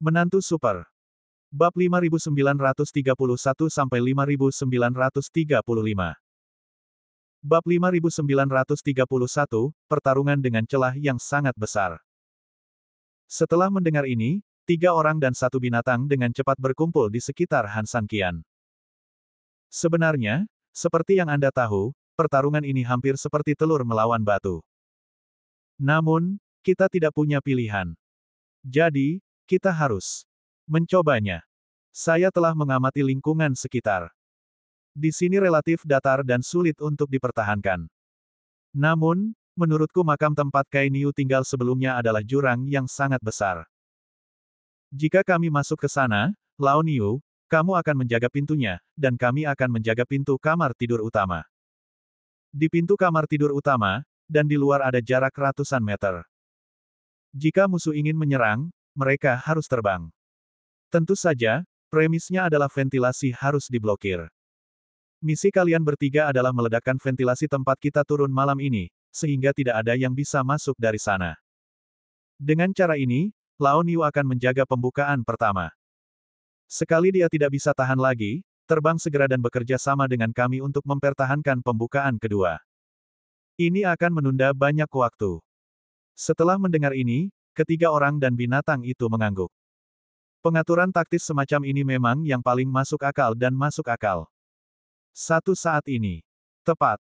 Menantu Super. Bab 5931 sampai 5935. Bab 5931, pertarungan dengan celah yang sangat besar. Setelah mendengar ini, 3 orang dan 1 binatang dengan cepat berkumpul di sekitar Han San Qian. Sebenarnya, seperti yang Anda tahu, pertarungan ini hampir seperti telur melawan batu. Namun, kita tidak punya pilihan. Jadi, kita harus mencobanya. Saya telah mengamati lingkungan sekitar. Di sini relatif datar dan sulit untuk dipertahankan. Namun, menurutku makam tempat Kai Niu tinggal sebelumnya adalah jurang yang sangat besar. Jika kami masuk ke sana, Lao Niu, kamu akan menjaga pintunya, dan kami akan menjaga pintu kamar tidur utama. Di pintu kamar tidur utama, dan di luar ada jarak ratusan meter. Jika musuh ingin menyerang, mereka harus terbang. Tentu saja, premisnya adalah ventilasi harus diblokir. Misi kalian bertiga adalah meledakkan ventilasi tempat kita turun malam ini, sehingga tidak ada yang bisa masuk dari sana. Dengan cara ini, Lao Niu akan menjaga pembukaan pertama. Sekali dia tidak bisa tahan lagi, terbang segera dan bekerja sama dengan kami untuk mempertahankan pembukaan kedua. Ini akan menunda banyak waktu. Setelah mendengar ini, ketiga orang dan binatang itu mengangguk. Pengaturan taktis semacam ini memang yang paling masuk akal dan masuk akal. Satu saat ini. Tepat.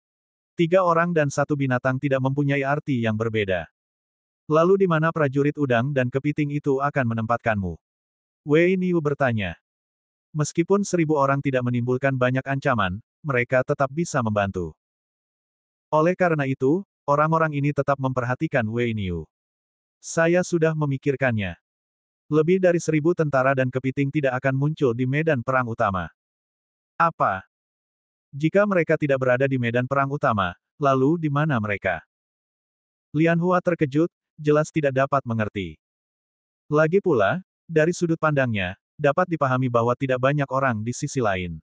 3 orang dan 1 binatang tidak mempunyai arti yang berbeda. Lalu di mana prajurit udang dan kepiting itu akan menempatkanmu? Wei Niu bertanya. Meskipun 1000 orang tidak menimbulkan banyak ancaman, mereka tetap bisa membantu. Oleh karena itu, orang-orang ini tetap memperhatikan Wei Niu. Saya sudah memikirkannya. Lebih dari 1000 tentara dan kepiting tidak akan muncul di medan perang utama. Apa? Jika mereka tidak berada di medan perang utama, lalu di mana mereka? Lian Hua terkejut, jelas tidak dapat mengerti. Lagi pula, dari sudut pandangnya, dapat dipahami bahwa tidak banyak orang di sisi lain.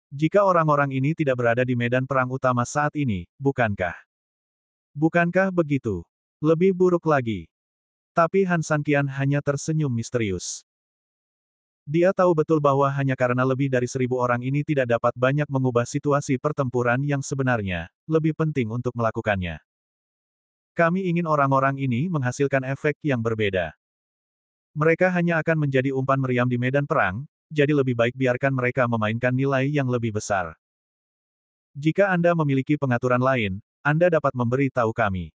Jika orang-orang ini tidak berada di medan perang utama saat ini, bukankah? Bukankah begitu? Lebih buruk lagi. Tapi Han San Qian hanya tersenyum misterius. Dia tahu betul bahwa hanya karena lebih dari 1000 orang ini tidak dapat banyak mengubah situasi pertempuran yang sebenarnya, lebih penting untuk melakukannya. Kami ingin orang-orang ini menghasilkan efek yang berbeda. Mereka hanya akan menjadi umpan meriam di medan perang, jadi lebih baik biarkan mereka memainkan nilai yang lebih besar. Jika Anda memiliki pengaturan lain, Anda dapat memberi tahu kami.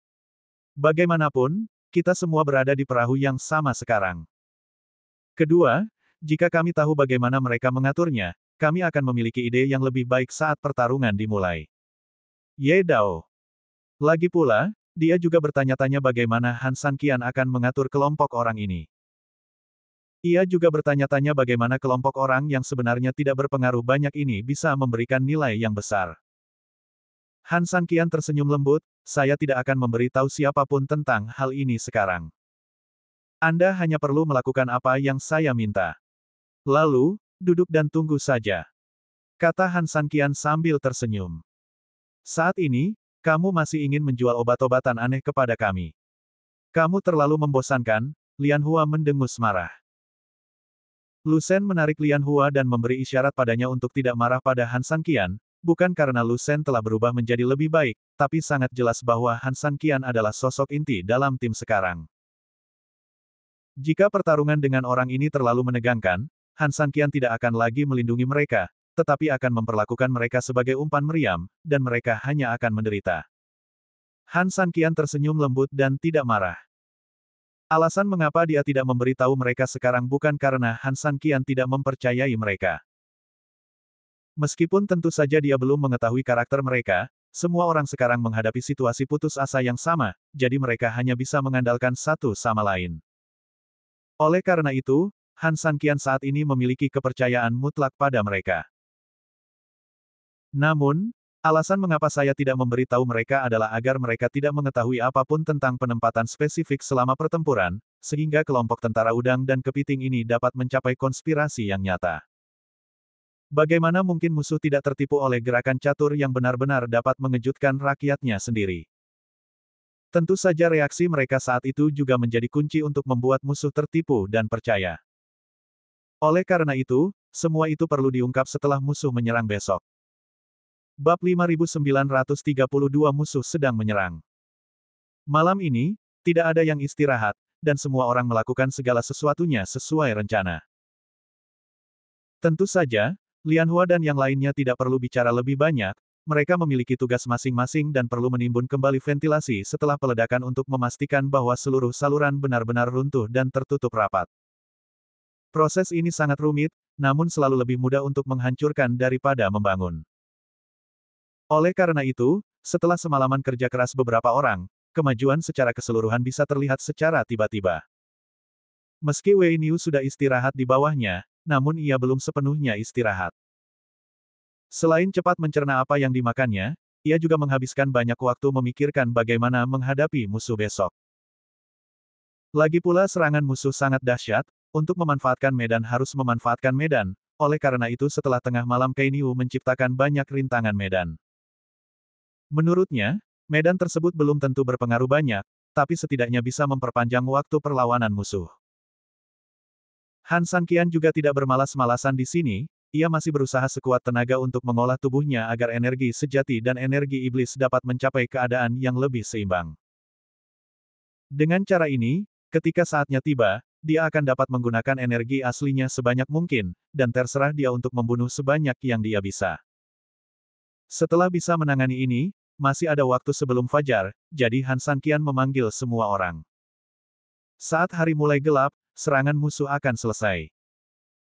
Bagaimanapun, kita semua berada di perahu yang sama sekarang. Kedua, jika kami tahu bagaimana mereka mengaturnya, kami akan memiliki ide yang lebih baik saat pertarungan dimulai. Ye Dao. Lagi pula, dia juga bertanya-tanya bagaimana Han San Qian akan mengatur kelompok orang ini. Ia juga bertanya-tanya bagaimana kelompok orang yang sebenarnya tidak berpengaruh banyak ini bisa memberikan nilai yang besar. Han San Qian tersenyum lembut, saya tidak akan memberitahu siapapun tentang hal ini sekarang. Anda hanya perlu melakukan apa yang saya minta. Lalu, duduk dan tunggu saja. Kata Han San Qian sambil tersenyum. Saat ini, kamu masih ingin menjual obat-obatan aneh kepada kami. Kamu terlalu membosankan, Lian Hua mendengus marah. Lu Shen menarik Lian Hua dan memberi isyarat padanya untuk tidak marah pada Han San Qian, bukan karena Lu Shen telah berubah menjadi lebih baik, tapi sangat jelas bahwa Han San Qian adalah sosok inti dalam tim sekarang. Jika pertarungan dengan orang ini terlalu menegangkan, Han San Qian tidak akan lagi melindungi mereka, tetapi akan memperlakukan mereka sebagai umpan meriam, dan mereka hanya akan menderita. Han San Qian tersenyum lembut dan tidak marah. Alasan mengapa dia tidak memberitahu mereka sekarang bukan karena Han San Qian tidak mempercayai mereka. Meskipun tentu saja dia belum mengetahui karakter mereka, semua orang sekarang menghadapi situasi putus asa yang sama, jadi mereka hanya bisa mengandalkan satu sama lain. Oleh karena itu, Han San Qian saat ini memiliki kepercayaan mutlak pada mereka. Namun, alasan mengapa saya tidak memberitahu mereka adalah agar mereka tidak mengetahui apapun tentang penempatan spesifik selama pertempuran, sehingga kelompok tentara udang dan kepiting ini dapat mencapai konspirasi yang nyata. Bagaimana mungkin musuh tidak tertipu oleh gerakan catur yang benar-benar dapat mengejutkan rakyatnya sendiri? Tentu saja reaksi mereka saat itu juga menjadi kunci untuk membuat musuh tertipu dan percaya. Oleh karena itu, semua itu perlu diungkap setelah musuh menyerang besok. Bab 5932 Musuh sedang menyerang. Malam ini, tidak ada yang istirahat, dan semua orang melakukan segala sesuatunya sesuai rencana. Tentu saja, Lianhua dan yang lainnya tidak perlu bicara lebih banyak, mereka memiliki tugas masing-masing dan perlu menimbun kembali ventilasi setelah peledakan untuk memastikan bahwa seluruh saluran benar-benar runtuh dan tertutup rapat. Proses ini sangat rumit, namun selalu lebih mudah untuk menghancurkan daripada membangun. Oleh karena itu, setelah semalaman kerja keras beberapa orang, kemajuan secara keseluruhan bisa terlihat secara tiba-tiba. Meski Wei Niu sudah istirahat di bawahnya, namun ia belum sepenuhnya istirahat. Selain cepat mencerna apa yang dimakannya, ia juga menghabiskan banyak waktu memikirkan bagaimana menghadapi musuh besok. Lagi pula serangan musuh sangat dahsyat, untuk memanfaatkan medan harus memanfaatkan medan, oleh karena itu setelah tengah malam Wei Niu menciptakan banyak rintangan medan. Menurutnya, medan tersebut belum tentu berpengaruh banyak, tapi setidaknya bisa memperpanjang waktu perlawanan musuh. Han Sanqian juga tidak bermalas-malasan di sini, ia masih berusaha sekuat tenaga untuk mengolah tubuhnya agar energi sejati dan energi iblis dapat mencapai keadaan yang lebih seimbang. Dengan cara ini, ketika saatnya tiba, dia akan dapat menggunakan energi aslinya sebanyak mungkin, dan terserah dia untuk membunuh sebanyak yang dia bisa. Setelah bisa menangani ini, masih ada waktu sebelum fajar, jadi Han Sanqian memanggil semua orang. Saat hari mulai gelap, serangan musuh akan selesai.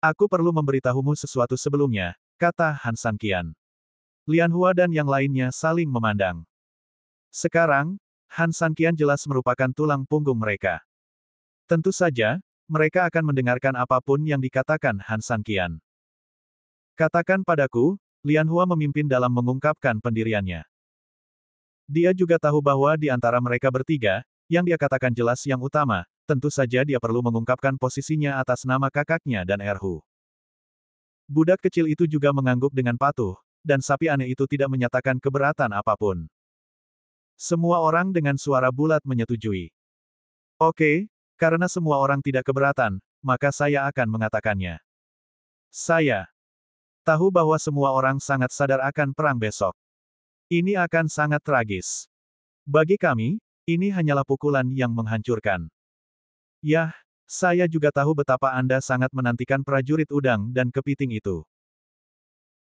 Aku perlu memberitahumu sesuatu sebelumnya, kata Han Sanqian. Lianhua dan yang lainnya saling memandang. Sekarang, Han Sanqian jelas merupakan tulang punggung mereka. Tentu saja, mereka akan mendengarkan apapun yang dikatakan Han Sanqian. Katakan padaku, Lianhua memimpin dalam mengungkapkan pendiriannya. Dia juga tahu bahwa di antara mereka bertiga, yang dia katakan jelas yang utama, tentu saja dia perlu mengungkapkan posisinya atas nama kakaknya dan Erhu. Budak kecil itu juga mengangguk dengan patuh, dan sapi aneh itu tidak menyatakan keberatan apapun. Semua orang dengan suara bulat menyetujui. Oke, karena semua orang tidak keberatan, maka saya akan mengatakannya. Saya tahu bahwa semua orang sangat sadar akan perang besok. Ini akan sangat tragis. Bagi kami, ini hanyalah pukulan yang menghancurkan. Yah, saya juga tahu betapa Anda sangat menantikan prajurit udang dan kepiting itu.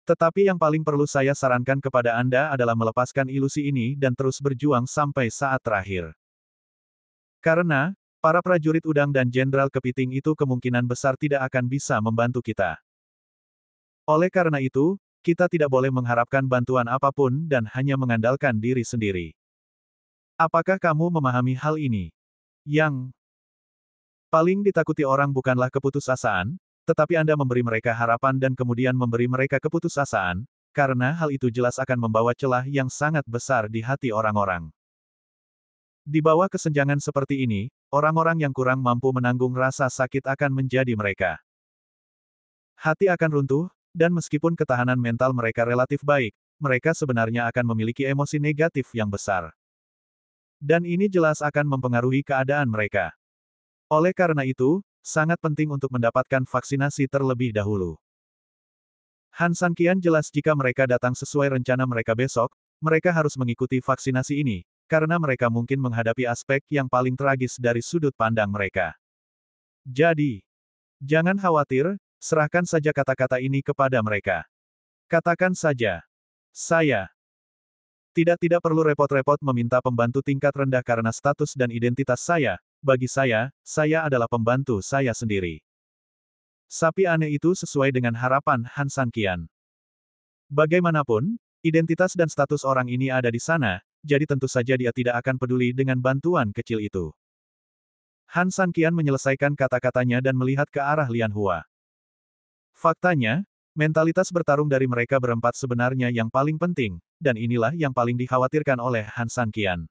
Tetapi yang paling perlu saya sarankan kepada Anda adalah melepaskan ilusi ini dan terus berjuang sampai saat terakhir. Karena, para prajurit udang dan jenderal kepiting itu kemungkinan besar tidak akan bisa membantu kita. Oleh karena itu, kita tidak boleh mengharapkan bantuan apapun dan hanya mengandalkan diri sendiri. Apakah kamu memahami hal ini? Yang paling ditakuti orang bukanlah keputusasaan, tetapi Anda memberi mereka harapan dan kemudian memberi mereka keputusasaan, karena hal itu jelas akan membawa celah yang sangat besar di hati orang-orang. Di bawah kesenjangan seperti ini, orang-orang yang kurang mampu menanggung rasa sakit akan menjadi mereka. Hati akan runtuh, dan meskipun ketahanan mental mereka relatif baik, mereka sebenarnya akan memiliki emosi negatif yang besar. Dan ini jelas akan mempengaruhi keadaan mereka. Oleh karena itu, sangat penting untuk mendapatkan vaksinasi terlebih dahulu. Han Sanqian jelas jika mereka datang sesuai rencana mereka besok, mereka harus mengikuti vaksinasi ini, karena mereka mungkin menghadapi aspek yang paling tragis dari sudut pandang mereka. Jadi, jangan khawatir, serahkan saja kata-kata ini kepada mereka. Katakan saja, saya tidak perlu repot-repot meminta pembantu tingkat rendah karena status dan identitas saya. Bagi saya adalah pembantu saya sendiri. Sapi aneh itu sesuai dengan harapan Han Sanqian. Bagaimanapun, identitas dan status orang ini ada di sana, jadi tentu saja dia tidak akan peduli dengan bantuan kecil itu. Han Sanqian menyelesaikan kata-katanya dan melihat ke arah Lianhua. Faktanya, mentalitas bertarung dari mereka berempat sebenarnya yang paling penting, dan inilah yang paling dikhawatirkan oleh Han Sanqian.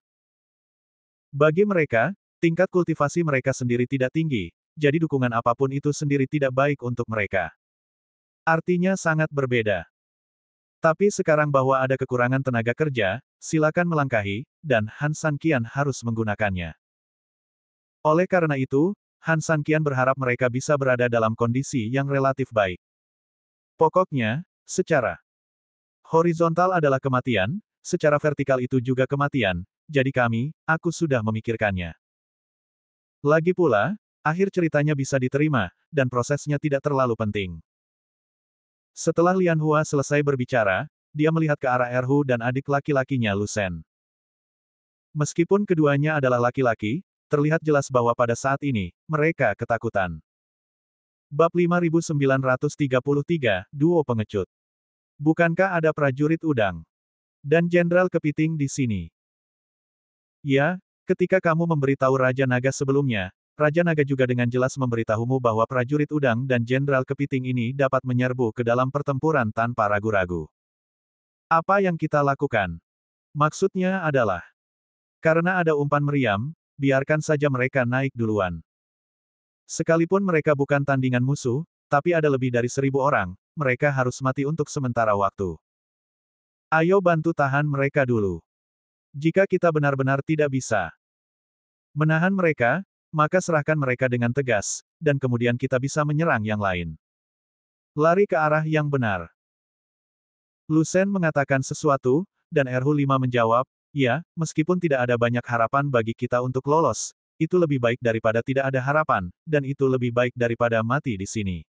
Bagi mereka, tingkat kultivasi mereka sendiri tidak tinggi, jadi dukungan apapun itu sendiri tidak baik untuk mereka. Artinya sangat berbeda. Tapi sekarang bahwa ada kekurangan tenaga kerja, silakan melangkahi, dan Han Sanqian harus menggunakannya. Oleh karena itu, Han Sanqian berharap mereka bisa berada dalam kondisi yang relatif baik. Pokoknya, secara horizontal adalah kematian, secara vertikal itu juga kematian, jadi aku sudah memikirkannya. Lagi pula, akhir ceritanya bisa diterima, dan prosesnya tidak terlalu penting. Setelah Lian Hua selesai berbicara, dia melihat ke arah Erhu dan adik laki-lakinya Lu Shen. Meskipun keduanya adalah laki-laki, terlihat jelas bahwa pada saat ini, mereka ketakutan. Bab 5933, Duo Pengecut. Bukankah ada prajurit udang dan jenderal kepiting di sini? Ya, ketika kamu memberitahu Raja Naga sebelumnya, Raja Naga juga dengan jelas memberitahumu bahwa prajurit udang dan jenderal kepiting ini dapat menyerbu ke dalam pertempuran tanpa ragu-ragu. Apa yang kita lakukan? Maksudnya adalah, karena ada umpan meriam, biarkan saja mereka naik duluan. Sekalipun mereka bukan tandingan musuh, tapi ada lebih dari 1.000 orang, mereka harus mati untuk sementara waktu. Ayo bantu tahan mereka dulu. Jika kita benar-benar tidak bisa menahan mereka, maka serahkan mereka dengan tegas, dan kemudian kita bisa menyerang yang lain. Lari ke arah yang benar. Lu Shen mengatakan sesuatu, dan Erhu 5 menjawab, ya, meskipun tidak ada banyak harapan bagi kita untuk lolos, itu lebih baik daripada tidak ada harapan, dan itu lebih baik daripada mati di sini.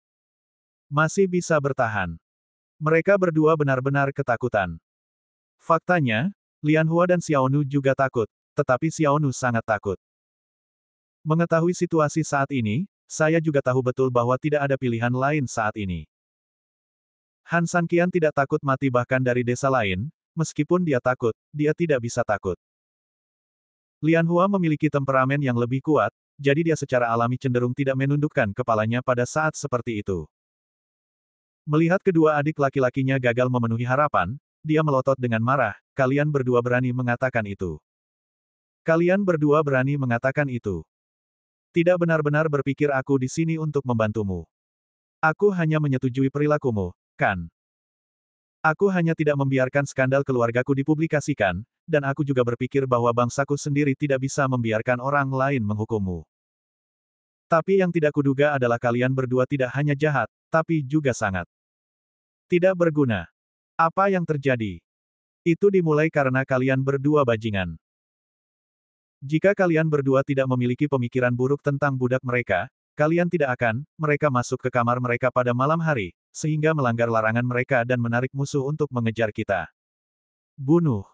Masih bisa bertahan. Mereka berdua benar-benar ketakutan. Faktanya, Lian Hua dan Xiaonu juga takut, tetapi Xiaonu sangat takut. Mengetahui situasi saat ini, saya juga tahu betul bahwa tidak ada pilihan lain saat ini. Han Sanqian tidak takut mati bahkan dari desa lain, meskipun dia takut, dia tidak bisa takut. Lian Hua memiliki temperamen yang lebih kuat, jadi dia secara alami cenderung tidak menundukkan kepalanya pada saat seperti itu. Melihat kedua adik laki-lakinya gagal memenuhi harapan, dia melotot dengan marah, kalian berdua berani mengatakan itu. Kalian berdua berani mengatakan itu. Tidak benar-benar berpikir aku di sini untuk membantumu. Aku hanya menyetujui perilakumu, kan? Aku hanya tidak membiarkan skandal keluargaku dipublikasikan, dan aku juga berpikir bahwa bangsaku sendiri tidak bisa membiarkan orang lain menghukummu. Tapi yang tidak kuduga adalah kalian berdua tidak hanya jahat, tapi juga sangat tidak berguna. Apa yang terjadi? Itu dimulai karena kalian berdua bajingan. Jika kalian berdua tidak memiliki pemikiran buruk tentang budak mereka, kalian tidak akan, mereka masuk ke kamar mereka pada malam hari, sehingga melanggar larangan mereka dan menarik musuh untuk mengejar kita. Bunuh.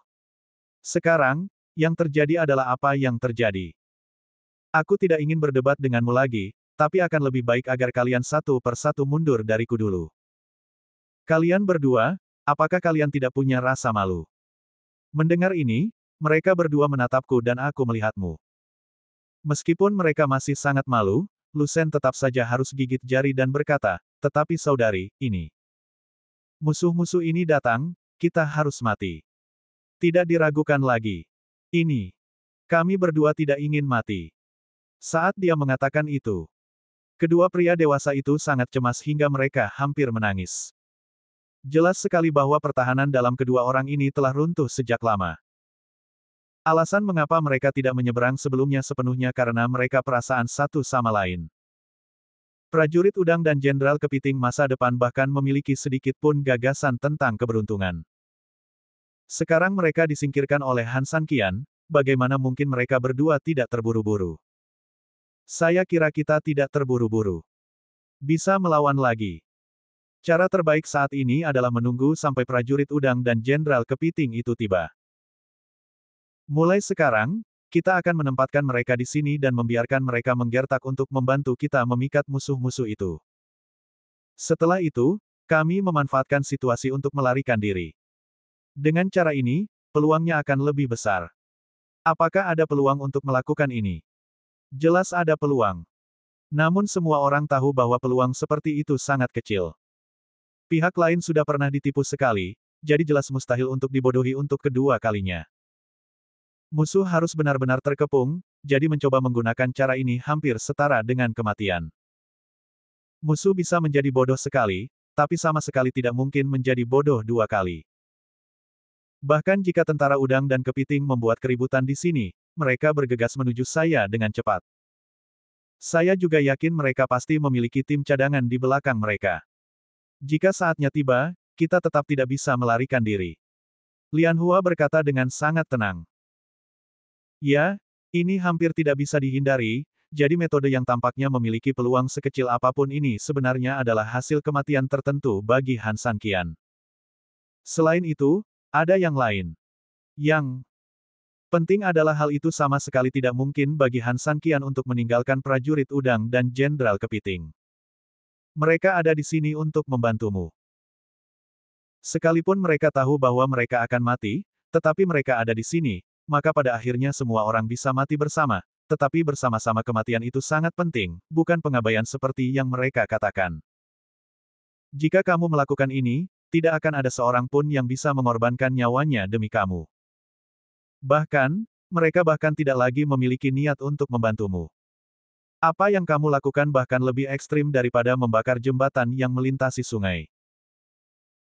Sekarang, yang terjadi adalah apa yang terjadi. Aku tidak ingin berdebat denganmu lagi, tapi akan lebih baik agar kalian satu persatu mundur dariku dulu. Kalian berdua, apakah kalian tidak punya rasa malu? Mendengar ini, mereka berdua menatapku dan aku melihatmu. Meskipun mereka masih sangat malu, Lu Shen tetap saja harus gigit jari dan berkata, tetapi saudari, ini. Musuh-musuh ini datang, kita harus mati. Tidak diragukan lagi. Ini. Kami berdua tidak ingin mati. Saat dia mengatakan itu, kedua pria dewasa itu sangat cemas hingga mereka hampir menangis. Jelas sekali bahwa pertahanan dalam kedua orang ini telah runtuh sejak lama. Alasan mengapa mereka tidak menyeberang sebelumnya sepenuhnya karena mereka perasaan satu sama lain. Prajurit udang dan jenderal kepiting masa depan bahkan memiliki sedikit pun gagasan tentang keberuntungan. Sekarang mereka disingkirkan oleh Han Sanqian, bagaimana mungkin mereka berdua tidak terburu-buru? Saya kira kita tidak terburu-buru. Bisa melawan lagi. Cara terbaik saat ini adalah menunggu sampai prajurit udang dan jenderal kepiting itu tiba. Mulai sekarang, kita akan menempatkan mereka di sini dan membiarkan mereka menggertak untuk membantu kita memikat musuh-musuh itu. Setelah itu, kami memanfaatkan situasi untuk melarikan diri. Dengan cara ini, peluangnya akan lebih besar. Apakah ada peluang untuk melakukan ini? Jelas ada peluang. Namun semua orang tahu bahwa peluang seperti itu sangat kecil. Pihak lain sudah pernah ditipu sekali, jadi jelas mustahil untuk dibodohi untuk kedua kalinya. Musuh harus benar-benar terkepung, jadi mencoba menggunakan cara ini hampir setara dengan kematian. Musuh bisa menjadi bodoh sekali, tapi sama sekali tidak mungkin menjadi bodoh dua kali. Bahkan jika tentara udang dan kepiting membuat keributan di sini, mereka bergegas menuju saya dengan cepat. Saya juga yakin mereka pasti memiliki tim cadangan di belakang mereka. Jika saatnya tiba, kita tetap tidak bisa melarikan diri. Lian Hua berkata dengan sangat tenang. Ya, ini hampir tidak bisa dihindari, jadi metode yang tampaknya memiliki peluang sekecil apapun ini sebenarnya adalah hasil kematian tertentu bagi Han Sanqian. Selain itu, ada yang lain. Yang penting adalah hal itu sama sekali tidak mungkin bagi Han Sanqian untuk meninggalkan prajurit udang dan jenderal kepiting. Mereka ada di sini untuk membantumu. Sekalipun mereka tahu bahwa mereka akan mati, tetapi mereka ada di sini, maka pada akhirnya semua orang bisa mati bersama, tetapi bersama-sama kematian itu sangat penting, bukan pengabaian seperti yang mereka katakan. Jika kamu melakukan ini, tidak akan ada seorang pun yang bisa mengorbankan nyawanya demi kamu. Bahkan, mereka bahkan tidak lagi memiliki niat untuk membantumu. Apa yang kamu lakukan bahkan lebih ekstrim daripada membakar jembatan yang melintasi sungai.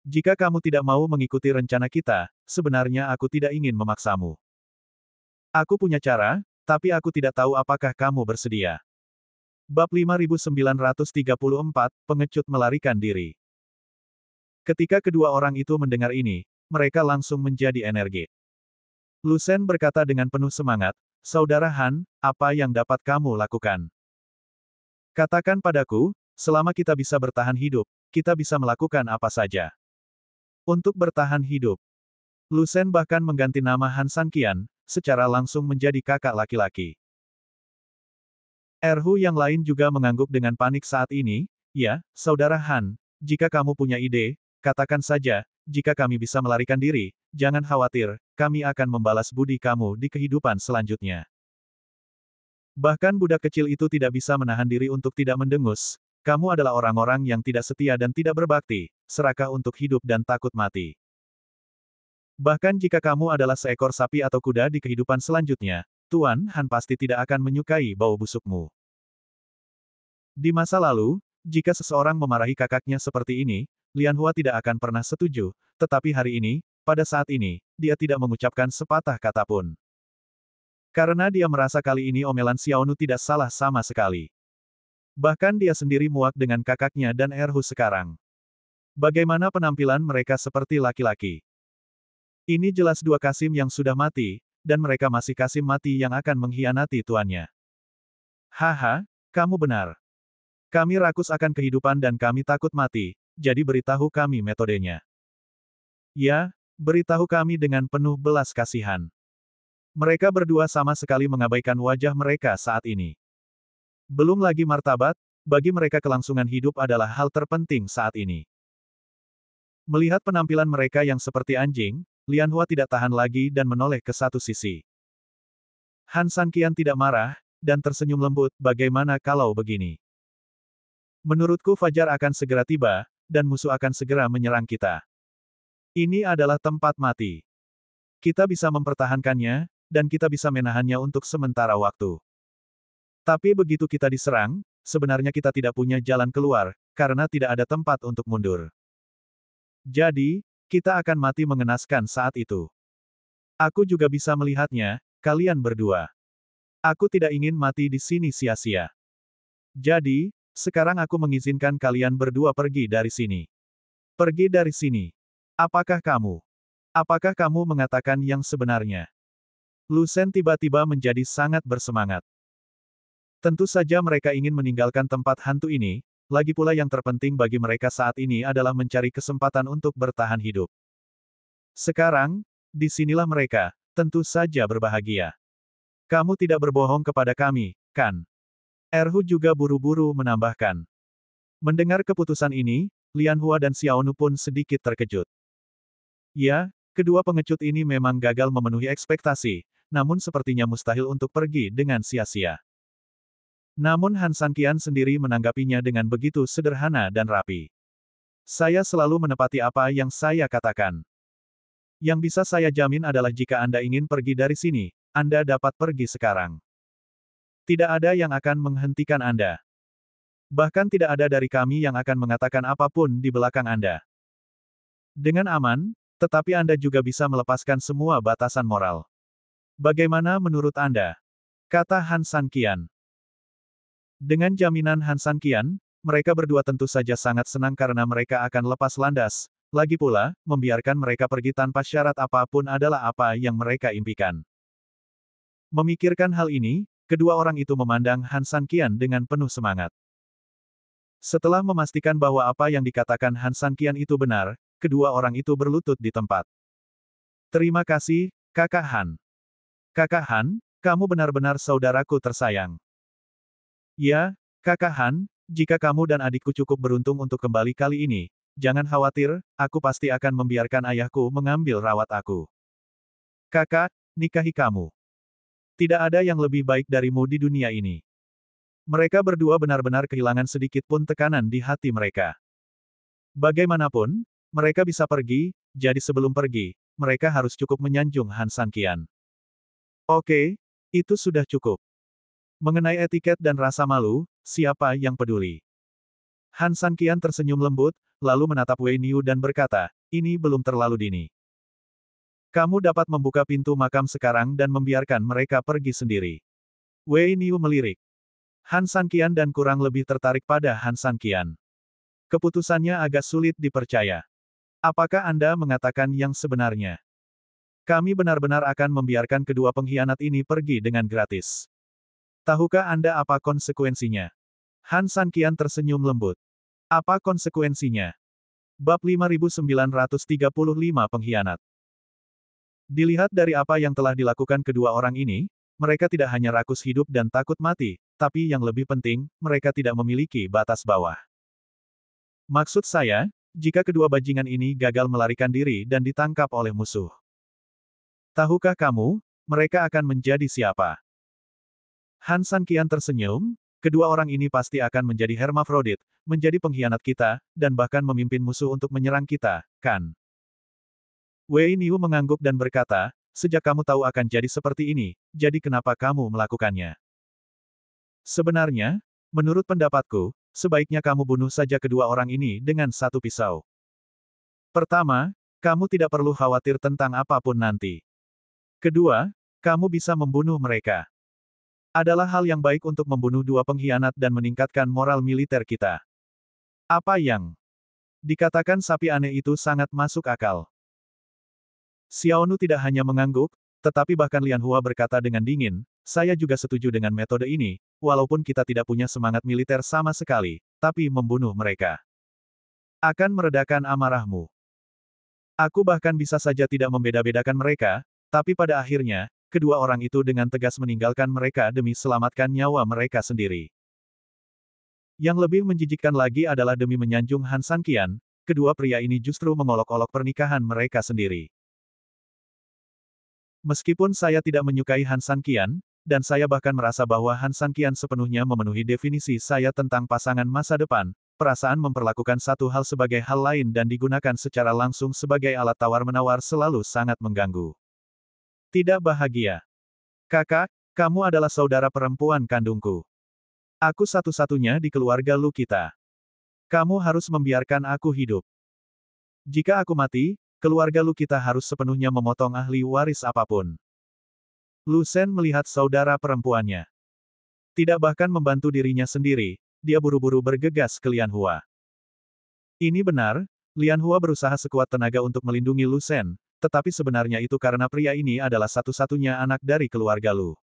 Jika kamu tidak mau mengikuti rencana kita, sebenarnya aku tidak ingin memaksamu. Aku punya cara, tapi aku tidak tahu apakah kamu bersedia. Bab 5934, Pengecut melarikan diri. Ketika kedua orang itu mendengar ini, mereka langsung menjadi energi. Lu Shen berkata dengan penuh semangat, Saudara Han, apa yang dapat kamu lakukan? Katakan padaku, selama kita bisa bertahan hidup, kita bisa melakukan apa saja. Untuk bertahan hidup. Lu Shen bahkan mengganti nama Han Sanqian, secara langsung menjadi kakak laki-laki. Erhu yang lain juga mengangguk dengan panik saat ini, ya, Saudara Han, jika kamu punya ide, katakan saja, jika kami bisa melarikan diri, jangan khawatir, kami akan membalas budi kamu di kehidupan selanjutnya. Bahkan budak kecil itu tidak bisa menahan diri untuk tidak mendengus, kamu adalah orang-orang yang tidak setia dan tidak berbakti, serakah untuk hidup dan takut mati. Bahkan jika kamu adalah seekor sapi atau kuda di kehidupan selanjutnya, Tuan Han pasti tidak akan menyukai bau busukmu. Di masa lalu, jika seseorang memarahi kakaknya seperti ini, Lian Hua tidak akan pernah setuju, tetapi hari ini, pada saat ini, dia tidak mengucapkan sepatah kata pun. Karena dia merasa kali ini omelan Xiaonu tidak salah sama sekali. Bahkan dia sendiri muak dengan kakaknya dan Erhu sekarang. Bagaimana penampilan mereka seperti laki-laki? Ini jelas dua Kasim yang sudah mati, dan mereka masih Kasim mati yang akan mengkhianati tuannya. Haha, kamu benar. Kami rakus akan kehidupan dan kami takut mati, jadi beritahu kami metodenya. Ya, beritahu kami dengan penuh belas kasihan. Mereka berdua sama sekali mengabaikan wajah mereka saat ini. Belum lagi martabat, bagi mereka kelangsungan hidup adalah hal terpenting saat ini. Melihat penampilan mereka yang seperti anjing, Lian Hua tidak tahan lagi dan menoleh ke satu sisi. Han Sanqian tidak marah, dan tersenyum lembut, bagaimana kalau begini? Menurutku Fajar akan segera tiba, dan musuh akan segera menyerang kita. Ini adalah tempat mati. Kita bisa mempertahankannya, dan kita bisa menahannya untuk sementara waktu. Tapi begitu kita diserang, sebenarnya kita tidak punya jalan keluar, karena tidak ada tempat untuk mundur. Jadi, kita akan mati mengenaskan saat itu. Aku juga bisa melihatnya, kalian berdua. Aku tidak ingin mati di sini sia-sia. Jadi, sekarang aku mengizinkan kalian berdua pergi dari sini. Pergi dari sini. Apakah kamu? Apakah kamu mengatakan yang sebenarnya? Lu Shen tiba-tiba menjadi sangat bersemangat. Tentu saja mereka ingin meninggalkan tempat hantu ini, lagi pula yang terpenting bagi mereka saat ini adalah mencari kesempatan untuk bertahan hidup. Sekarang, disinilah mereka, tentu saja berbahagia. Kamu tidak berbohong kepada kami, kan? Erhu juga buru-buru menambahkan. Mendengar keputusan ini, Lian Hua dan Xiaonu pun sedikit terkejut. Ya, kedua pengecut ini memang gagal memenuhi ekspektasi, namun sepertinya mustahil untuk pergi dengan sia-sia. Namun Han Sanqian sendiri menanggapinya dengan begitu sederhana dan rapi. Saya selalu menepati apa yang saya katakan. Yang bisa saya jamin adalah jika Anda ingin pergi dari sini, Anda dapat pergi sekarang. Tidak ada yang akan menghentikan Anda. Bahkan tidak ada dari kami yang akan mengatakan apapun di belakang Anda. Dengan aman, tetapi Anda juga bisa melepaskan semua batasan moral. Bagaimana menurut Anda? Kata Han Sanqian. Dengan jaminan Han Sanqian, mereka berdua tentu saja sangat senang karena mereka akan lepas landas. Lagi pula, membiarkan mereka pergi tanpa syarat apapun adalah apa yang mereka impikan. Memikirkan hal ini, kedua orang itu memandang Han Sanqian dengan penuh semangat. Setelah memastikan bahwa apa yang dikatakan Han Sanqian itu benar, kedua orang itu berlutut di tempat. Terima kasih, Kakak Han. Kakak Han, kamu benar-benar saudaraku tersayang. Ya, Kakak Han, jika kamu dan adikku cukup beruntung untuk kembali kali ini, jangan khawatir, aku pasti akan membiarkan ayahku mengambil rawat aku. Kakak, nikahi kamu. Tidak ada yang lebih baik darimu di dunia ini. Mereka berdua benar-benar kehilangan sedikit pun tekanan di hati mereka. Bagaimanapun, mereka bisa pergi, jadi sebelum pergi, mereka harus cukup menyanjung Han Sanqian. Oke, itu sudah cukup. Mengenai etiket dan rasa malu, siapa yang peduli? Han Sanqian tersenyum lembut, lalu menatap Wei Niu dan berkata, ini belum terlalu dini. Kamu dapat membuka pintu makam sekarang dan membiarkan mereka pergi sendiri. Wei Niu melirik. Han Sanqian dan kurang lebih tertarik pada Han Sanqian. Keputusannya agak sulit dipercaya. Apakah Anda mengatakan yang sebenarnya? Kami benar-benar akan membiarkan kedua pengkhianat ini pergi dengan gratis. Tahukah Anda apa konsekuensinya? Han Sanqian tersenyum lembut. Apa konsekuensinya? Bab 5935 Pengkhianat. Dilihat dari apa yang telah dilakukan kedua orang ini, mereka tidak hanya rakus hidup dan takut mati, tapi yang lebih penting, mereka tidak memiliki batas bawah. Maksud saya, jika kedua bajingan ini gagal melarikan diri dan ditangkap oleh musuh. Tahukah kamu, mereka akan menjadi siapa? Han Sanqian tersenyum, kedua orang ini pasti akan menjadi hermafrodit, menjadi pengkhianat kita, dan bahkan memimpin musuh untuk menyerang kita, kan? Wei Niu mengangguk dan berkata, sejak kamu tahu akan jadi seperti ini, jadi kenapa kamu melakukannya? Sebenarnya, menurut pendapatku, sebaiknya kamu bunuh saja kedua orang ini dengan satu pisau. Pertama, kamu tidak perlu khawatir tentang apapun nanti. Kedua, kamu bisa membunuh mereka. Adalah hal yang baik untuk membunuh dua pengkhianat dan meningkatkan moral militer kita. Apa yang dikatakan sapi aneh itu sangat masuk akal. Xiaonu tidak hanya mengangguk, tetapi bahkan Lian Hua berkata dengan dingin, saya juga setuju dengan metode ini, walaupun kita tidak punya semangat militer sama sekali, tapi membunuh mereka akan meredakan amarahmu. Aku bahkan bisa saja tidak membeda-bedakan mereka, tapi pada akhirnya, kedua orang itu dengan tegas meninggalkan mereka demi selamatkan nyawa mereka sendiri. Yang lebih menjijikkan lagi adalah demi menyanjung Han Sanqian, kedua pria ini justru mengolok-olok pernikahan mereka sendiri. Meskipun saya tidak menyukai Han Sanqian, dan saya bahkan merasa bahwa Han Sanqian sepenuhnya memenuhi definisi saya tentang pasangan masa depan, perasaan memperlakukan satu hal sebagai hal lain dan digunakan secara langsung sebagai alat tawar-menawar selalu sangat mengganggu. Tidak bahagia. Kakak, kamu adalah saudara perempuan kandungku. Aku satu-satunya di keluarga Lu kita. Kamu harus membiarkan aku hidup. Jika aku mati, keluarga Lu kita harus sepenuhnya memotong ahli waris apapun. Lu Shen melihat saudara perempuannya. Tidak bahkan membantu dirinya sendiri, dia buru-buru bergegas ke Lian Hua. Ini benar, Lian Hua berusaha sekuat tenaga untuk melindungi Lu Shen, tetapi sebenarnya itu karena pria ini adalah satu-satunya anak dari keluarga Lu.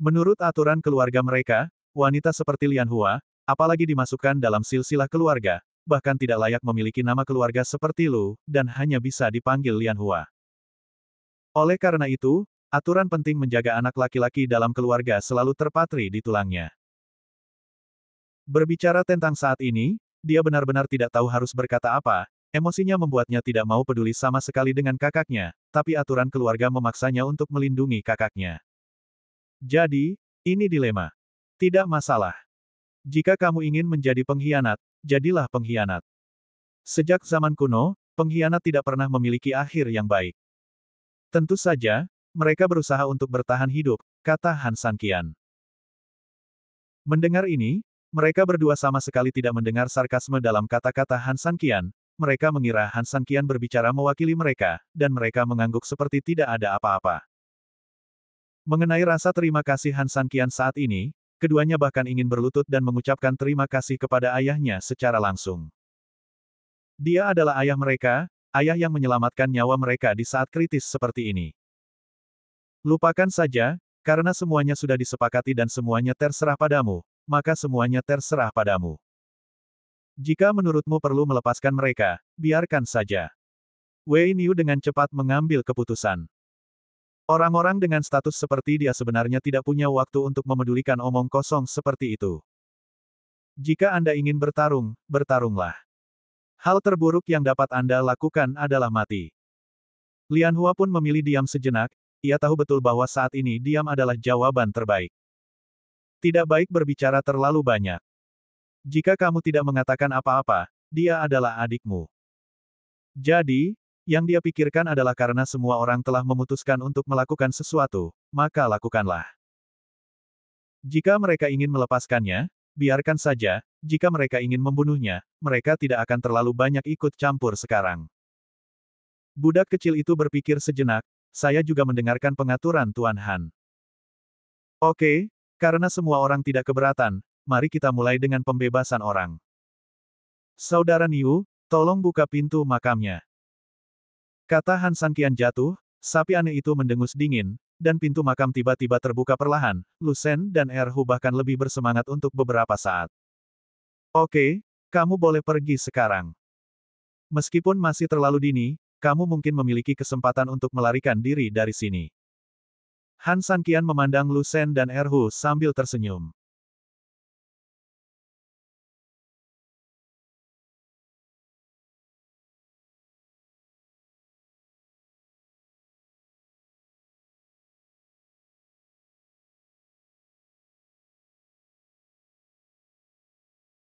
Menurut aturan keluarga mereka, wanita seperti Lian Hua, apalagi dimasukkan dalam silsilah keluarga, bahkan tidak layak memiliki nama keluarga seperti Lu, dan hanya bisa dipanggil Lian Hua. Oleh karena itu, aturan penting menjaga anak laki-laki dalam keluarga selalu terpatri di tulangnya. Berbicara tentang saat ini, dia benar-benar tidak tahu harus berkata apa. Emosinya membuatnya tidak mau peduli sama sekali dengan kakaknya, tapi aturan keluarga memaksanya untuk melindungi kakaknya. Jadi, ini dilema. Tidak masalah. Jika kamu ingin menjadi pengkhianat, jadilah pengkhianat. Sejak zaman kuno, pengkhianat tidak pernah memiliki akhir yang baik. Tentu saja, mereka berusaha untuk bertahan hidup, kata Han Sanqian. Mendengar ini, Mereka berdua sama sekali tidak mendengar sarkasme dalam kata-kata Han Sanqian. Mereka mengira Han Sanqian berbicara mewakili mereka, dan mereka mengangguk seperti tidak ada apa-apa. Mengenai rasa terima kasih Han Sanqian saat ini, keduanya bahkan ingin berlutut dan mengucapkan terima kasih kepada ayahnya secara langsung. Dia adalah ayah mereka, ayah yang menyelamatkan nyawa mereka di saat kritis seperti ini. Lupakan saja, karena semuanya sudah disepakati dan semuanya terserah padamu, maka semuanya terserah padamu. Jika menurutmu perlu melepaskan mereka, biarkan saja. Wei Niu dengan cepat mengambil keputusan. Orang-orang dengan status seperti dia sebenarnya tidak punya waktu untuk memedulikan omong kosong seperti itu. Jika Anda ingin bertarung, bertarunglah. Hal terburuk yang dapat Anda lakukan adalah mati. Lian Hua pun memilih diam sejenak, ia tahu betul bahwa saat ini diam adalah jawaban terbaik. Tidak baik berbicara terlalu banyak. Jika kamu tidak mengatakan apa-apa, dia adalah adikmu. Jadi, yang dia pikirkan adalah karena semua orang telah memutuskan untuk melakukan sesuatu, maka lakukanlah. Jika mereka ingin melepaskannya, biarkan saja, jika mereka ingin membunuhnya, mereka tidak akan terlalu banyak ikut campur sekarang. Budak kecil itu berpikir sejenak, saya juga mendengarkan pengaturan Tuan Han. Oke, karena semua orang tidak keberatan, mari kita mulai dengan pembebasan orang. Saudara Niu, tolong buka pintu makamnya. Kata Han Sanqian jatuh, sapi aneh itu mendengus dingin, dan pintu makam tiba-tiba terbuka perlahan. Lu Shen dan Erhu bahkan lebih bersemangat untuk beberapa saat. Oke, kamu boleh pergi sekarang. Meskipun masih terlalu dini, kamu mungkin memiliki kesempatan untuk melarikan diri dari sini. Han Sanqian memandang Lu Shen dan Erhu sambil tersenyum.